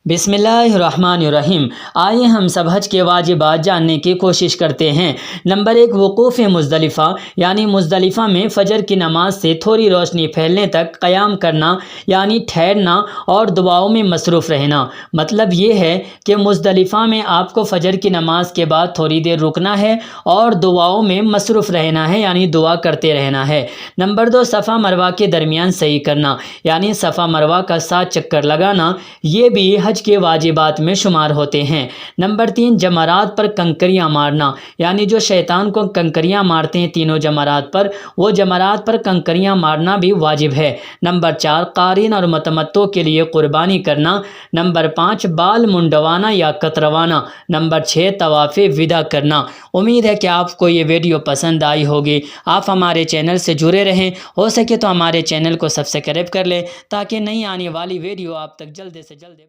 بسم اللہ الرحمن الرحیم۔ آئیے ہم سب حج کے واجبات جاننے کی کوشش کرتے ہیں۔ نمبر 1، وقوف مزدلفہ، یعنی مزدلفہ میں فجر کی نماز سے تھوڑی روشنی پھیلنے تک قیام کرنا، یعنی ٹھہرنا اور دعاؤں میں مصروف رہنا۔ مطلب یہ ہے کہ مزدلفہ میں آپ کو فجر کی نماز کے بعد تھوڑی دیر رکنا ہے اور دعاؤں میں مصروف رہنا ہے، یعنی دعا کرتے رہنا ہے۔ نمبر 2، صفا مروہ کے درمیان سعی کرنا، یعنی صفا مروہ کا 7 چکر لگانا، یہ بھی حج کے واجبات میں شمار ہوتے ہیں۔ نمبر 3، جمرات پر کنکریاں مارنا، یعنی جو شیطان کو کنکریاں مارتے ہیں تینوں جمرات پر، وہ جمرات پر کنکریاں مارنا بھی واجب ہے۔ نمبر 4، قارن اور متمتع کے لیے قربانی کرنا۔ نمبر 5، بال منڈوانا یا کتروانا۔ نمبر 6، طواف وداع کرنا۔ امید ہے کہ آپ کو یہ ویڈیو پسند آئی ہوگی۔ آپ ہمارے چینل سے جڑے رہیں، ہو سکے تو ہمارے چینل کو سبسکرائب کر لیں تاکہ نئی آنے والی ویڈیو آپ تک جلد سے جلد